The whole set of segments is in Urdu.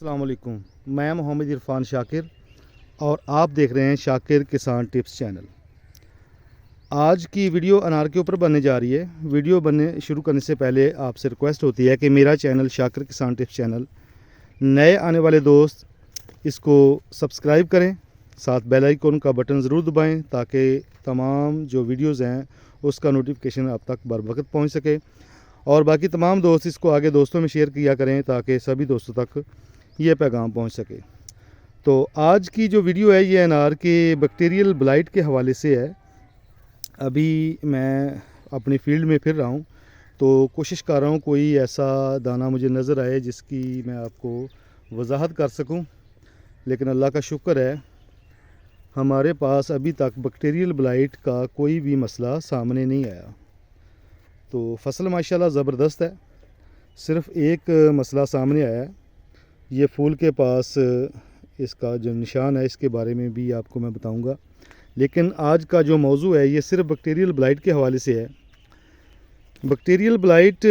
السلام علیکم، میں محمد عرفان شاکر اور آپ دیکھ رہے ہیں شاکر کسان ٹپس چینل۔ آج کی ویڈیو انار کے اوپر بننے جا رہی ہے۔ ویڈیو بننے شروع کرنے سے پہلے آپ سے ریکویسٹ ہوتی ہے کہ میرا چینل شاکر کسان ٹپس چینل نئے آنے والے دوست اس کو سبسکرائب کریں، ساتھ بیل آئیکن کا بٹن ضرور دبائیں تاکہ تمام جو ویڈیوز ہیں اس کا نوٹیفیکیشن آپ تک بر وقت پہنچ سکے، اور باقی تمام دوست اس کو آگے دوستوں میں شیئر کیا کریں تاکہ سبھی دوستوں تک یہ پیغام پہنچ سکے۔ تو آج کی جو ویڈیو ہے یہ انار کے بیکٹیریل بلائٹ کے حوالے سے ہے۔ ابھی میں اپنی فیلڈ میں پھر رہا ہوں تو کوشش کر رہا ہوں کوئی ایسا دانہ مجھے نظر آئے جس کی میں آپ کو وضاحت کر سکوں، لیکن اللہ کا شکر ہے ہمارے پاس ابھی تک بیکٹیریل بلائٹ کا کوئی بھی مسئلہ سامنے نہیں آیا۔ تو فصل ماشاءاللہ زبردست ہے، صرف ایک مسئلہ سامنے آیا ہے، یہ پھول کے پاس اس کا جو نشان ہے اس کے بارے میں بھی آپ کو میں بتاؤں گا، لیکن آج کا جو موضوع ہے یہ صرف بیکٹیریل بلائٹ کے حوالے سے ہے۔ بیکٹیریل بلائٹ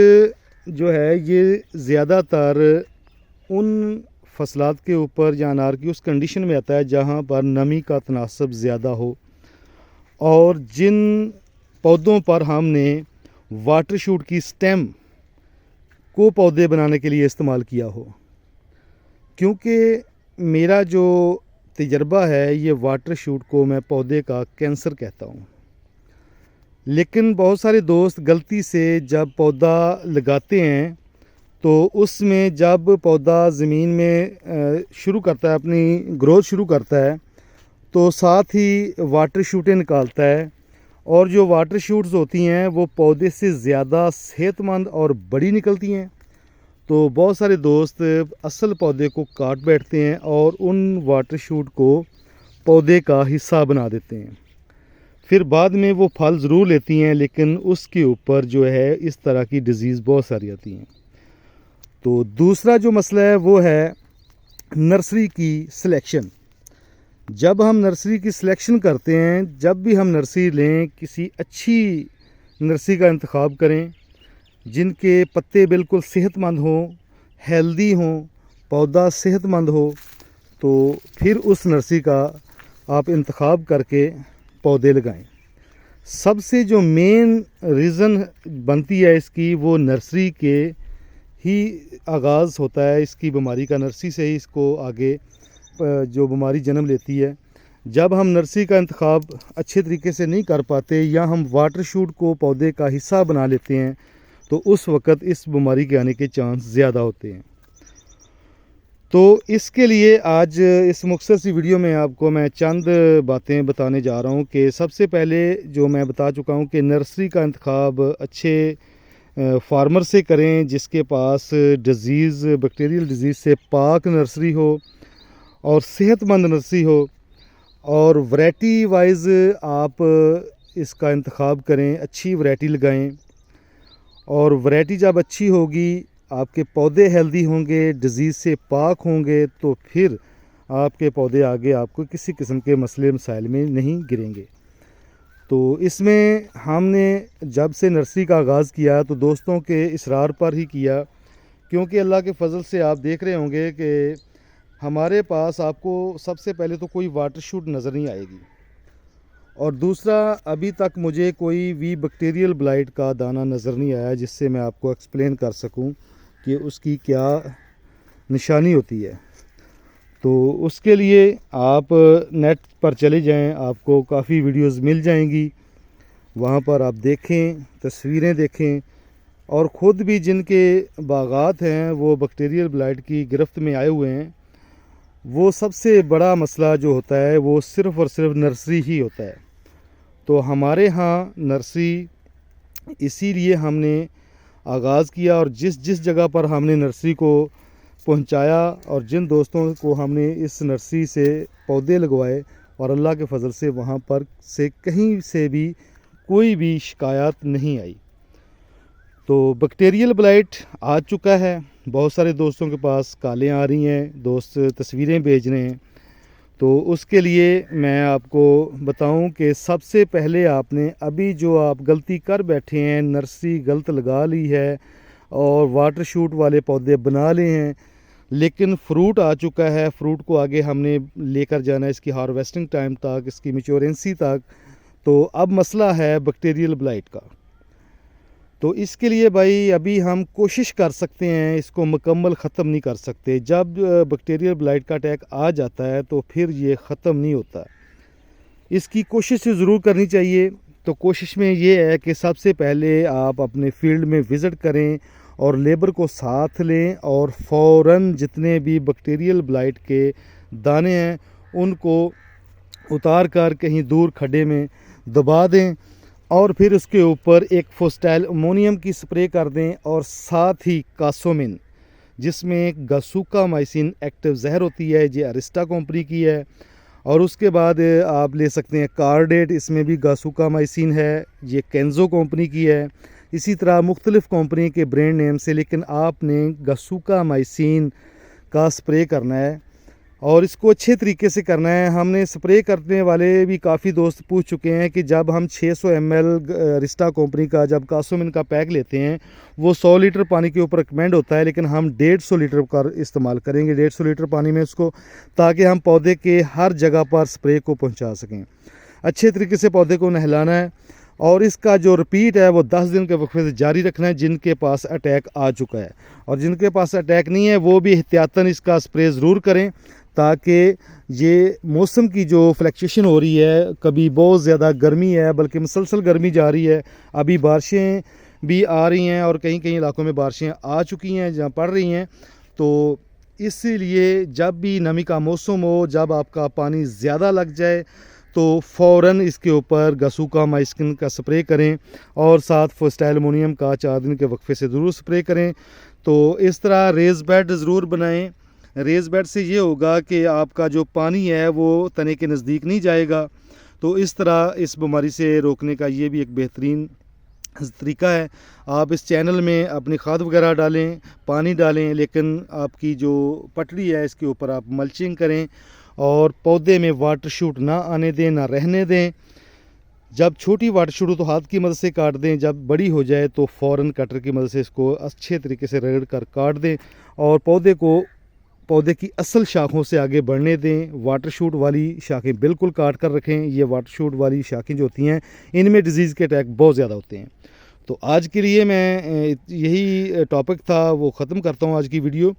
جو ہے یہ زیادہ تر ان فصلات کے اوپر یا انار کی اس کنڈیشن میں آتا ہے جہاں پر نمی کا تناسب زیادہ ہو، اور جن پودوں پر ہم نے واٹر شوٹ کی سٹیم کو پودے بنانے کے لیے استعمال کیا ہو۔ کیونکہ میرا جو تجربہ ہے یہ واٹر شوٹ کو میں پودے کا کینسر کہتا ہوں، لیکن بہت سارے دوست غلطی سے جب پودا لگاتے ہیں تو اس میں جب پودا زمین میں شروع کرتا ہے، اپنی گروتھ شروع کرتا ہے، تو ساتھ ہی واٹر شوٹیں نکالتا ہے، اور جو واٹر شوٹس ہوتی ہیں وہ پودے سے زیادہ صحت مند اور بڑی نکلتی ہیں۔ تو بہت سارے دوست اصل پودے کو کاٹ بیٹھتے ہیں اور ان واٹر شوٹ کو پودے کا حصہ بنا دیتے ہیں، پھر بعد میں وہ پھل ضرور لیتی ہیں لیکن اس کے اوپر جو ہے اس طرح کی ڈیزیز بہت ساری آتی ہیں۔ تو دوسرا جو مسئلہ ہے وہ ہے نرسری کی سلیکشن۔ جب ہم نرسری کی سلیکشن کرتے ہیں، جب بھی ہم نرسری لیں، کسی اچھی نرسری کا انتخاب کریں جن کے پتے بالکل صحت مند ہوں، ہیلدی ہوں، پودا صحت مند ہو، تو پھر اس نرسری کا آپ انتخاب کر کے پودے لگائیں۔ سب سے جو مین ریزن بنتی ہے اس کی، وہ نرسری کے ہی آغاز ہوتا ہے اس کی بیماری کا، نرسری سے ہی اس کو آگے جو بیماری جنم لیتی ہے۔ جب ہم نرسری کا انتخاب اچھے طریقے سے نہیں کر پاتے یا ہم واٹر شوٹ کو پودے کا حصہ بنا لیتے ہیں تو اس وقت اس بیماری کے آنے کے چانس زیادہ ہوتے ہیں۔ تو اس کے لیے آج اس مختصر سی ویڈیو میں آپ کو میں چند باتیں بتانے جا رہا ہوں کہ سب سے پہلے جو میں بتا چکا ہوں کہ نرسری کا انتخاب اچھے فارمر سے کریں جس کے پاس ڈیزیز، بیکٹیریل ڈیزیز سے پاک نرسری ہو اور صحت مند نرسری ہو، اور ورائٹی وائز آپ اس کا انتخاب کریں، اچھی ورائٹی لگائیں، اور ورائٹی جب اچھی ہوگی، آپ کے پودے ہیلدی ہوں گے، ڈیزیز سے پاک ہوں گے، تو پھر آپ کے پودے آگے آپ کو کسی قسم کے مسئلے مسائل میں نہیں گریں گے۔ تو اس میں ہم نے جب سے نرسری کا آغاز کیا تو دوستوں کے اصرار پر ہی کیا، کیونکہ اللہ کے فضل سے آپ دیکھ رہے ہوں گے کہ ہمارے پاس آپ کو سب سے پہلے تو کوئی واٹر شوٹ نظر نہیں آئے گی، اور دوسرا ابھی تک مجھے کوئی بھی بیکٹیریل بلائٹ کا دانہ نظر نہیں آیا جس سے میں آپ کو ایکسپلین کر سکوں کہ اس کی کیا نشانی ہوتی ہے۔ تو اس کے لیے آپ نیٹ پر چلے جائیں، آپ کو کافی ویڈیوز مل جائیں گی، وہاں پر آپ دیکھیں، تصویریں دیکھیں، اور خود بھی جن کے باغات ہیں وہ بیکٹیریل بلائٹ کی گرفت میں آئے ہوئے ہیں، وہ سب سے بڑا مسئلہ جو ہوتا ہے وہ صرف اور صرف نرسری ہی ہوتا ہے۔ تو ہمارے ہاں نرسری اسی لیے ہم نے آغاز کیا، اور جس جگہ پر ہم نے نرسری کو پہنچایا اور جن دوستوں کو ہم نے اس نرسری سے پودے لگوائے، اور اللہ کے فضل سے وہاں پر سے کہیں سے بھی کوئی بھی شکایات نہیں آئی۔ تو بیکٹیریل بلائٹ آ چکا ہے، بہت سارے دوستوں کے پاس کالیں آ رہی ہیں، دوست تصویریں بھیج رہے ہیں۔ تو اس کے لیے میں آپ کو بتاؤں کہ سب سے پہلے آپ نے ابھی جو آپ غلطی کر بیٹھے ہیں، نرسری غلط لگا لی ہے اور واٹر شوٹ والے پودے بنا لے ہیں، لیکن فروٹ آ چکا ہے، فروٹ کو آگے ہم نے لے کر جانا ہے اس کی ہارویسٹنگ ٹائم تک، اس کی میچورنسی تک. تو اب مسئلہ ہے بیکٹیریل بلائٹ کا. تو اس کے لیے بھائی ابھی ہم کوشش کر سکتے ہیں، اس کو مکمل ختم نہیں کر سکتے. جب بیکٹیریل بلائٹ کا اٹیک آ جاتا ہے تو پھر یہ ختم نہیں ہوتا. اس کی کوشش ضرور کرنی چاہیے. تو کوشش میں یہ ہے کہ سب سے پہلے آپ اپنے فیلڈ میں وزٹ کریں اور لیبر کو ساتھ لیں، اور فوراً جتنے بھی بیکٹیریل بلائٹ کے دانے ہیں ان کو اتار کر کہیں دور کھڈے میں دبا دیں، اور پھر اس کے اوپر ایک فوسٹائل امونیم کی سپرے کر دیں، اور ساتھ ہی کاسومن جس میں گاسوکا مائسین ایکٹیو زہر ہوتی ہے، یہ اریسٹا کمپنی کی ہے. اور اس کے بعد آپ لے سکتے ہیں کارڈیٹ، اس میں بھی گاسوکا مائسین ہے، یہ کینزو کمپنی کی ہے. اسی طرح مختلف کمپنی کے برینڈ نیم سے، لیکن آپ نے گاسوکا مائسین کا سپرے کرنا ہے اور اس کو اچھے طریقے سے کرنا ہے. ہم نے سپرے کرنے والے بھی کافی دوست پوچھ چکے ہیں کہ جب ہم 600 ml اریسٹا کمپنی کا جب کاسومن کا پیک لیتے ہیں وہ 100 لیٹر پانی کے اوپر ریکمینڈ ہوتا ہے، لیکن ہم 150 لیٹر کا استعمال کریں گے، 150 لیٹر پانی میں اس کو، تاکہ ہم پودے کے ہر جگہ پر سپرے کو پہنچا سکیں. اچھے طریقے سے پودے کو نہلانا ہے، اور اس کا جو رپیٹ ہے وہ 10 دن کے وقفے سے جاری رکھنا ہے جن کے پاس اٹیک آ چکا ہے. اور جن کے پاس اٹیک نہیں ہے وہ بھی احتیاطاً اس کا سپرے ضرور کریں، تاکہ یہ موسم کی جو فلیکچویشن ہو رہی ہے، کبھی بہت زیادہ گرمی ہے بلکہ مسلسل گرمی جا رہی ہے، ابھی بارشیں بھی آ رہی ہیں اور کہیں کہیں علاقوں میں بارشیں آ چکی ہیں جہاں پڑ رہی ہیں. تو اس لیے جب بھی نمی کا موسم ہو، جب آپ کا پانی زیادہ لگ جائے تو فوراً اس کے اوپر گاسوکا مائسین کا سپرے کریں، اور ساتھ فوسٹائل امونیم کا 4 دن کے وقفے سے ضرور سپرے کریں. تو اس طرح ریز بیڈ ضرور بنائیں. ریز بیڈ سے یہ ہوگا کہ آپ کا جو پانی ہے وہ تنے کے نزدیک نہیں جائے گا. تو اس طرح اس بیماری سے روکنے کا یہ بھی ایک بہترین طریقہ ہے. آپ اس چینل میں اپنی کھاد وغیرہ ڈالیں، پانی ڈالیں، لیکن آپ کی جو پٹڑی ہے اس کے اوپر آپ ملچنگ کریں، اور پودے میں واٹر شوٹ نہ آنے دیں، نہ رہنے دیں. جب چھوٹی واٹر شوٹ ہو تو ہاتھ کی مدد سے کاٹ دیں، جب بڑی ہو جائے تو فوراً کٹر کی مدد سے اس کو اچھے طریقے سے رگڑ کر کاٹ دیں، اور پودے کی اصل شاخوں سے آگے بڑھنے دیں. واٹر شوٹ والی شاخیں بالکل کاٹ کر رکھیں. یہ واٹر شوٹ والی شاخیں جو ہوتی ہیں ان میں ڈیزیز کے اٹیک بہت زیادہ ہوتے ہیں. تو آج کے لیے میں یہی ٹاپک تھا وہ ختم کرتا ہوں آج کی ویڈیو.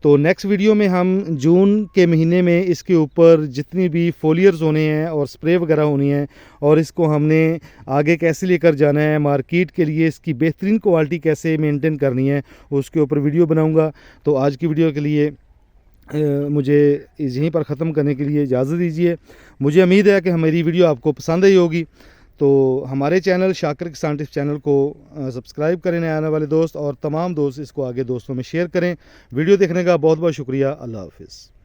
تو نیکسٹ ویڈیو میں ہم جون کے مہینے میں اس کے اوپر جتنی بھی فولیئرز ہونے ہیں اور سپرے وغیرہ ہونی ہیں، اور اس کو ہم نے آگے کیسے لے کر جانا ہے مارکیٹ کے لیے، اس کی بہترین کوالٹی کیسے مینٹین کرنی ہے، اس کے اوپر ویڈیو بناؤں گا. تو آج کی ویڈیو کے لیے مجھے یہیں پر ختم کرنے کے لیے اجازت دیجیے. مجھے امید ہے کہ ہماری ویڈیو آپ کو پسند آئی ہوگی. تو ہمارے چینل شاکر کسان ٹپس چینل کو سبسکرائب کریں نئے آنے والے دوست، اور تمام دوست اس کو آگے دوستوں میں شیئر کریں. ویڈیو دیکھنے کا بہت بہت شکریہ. اللہ حافظ.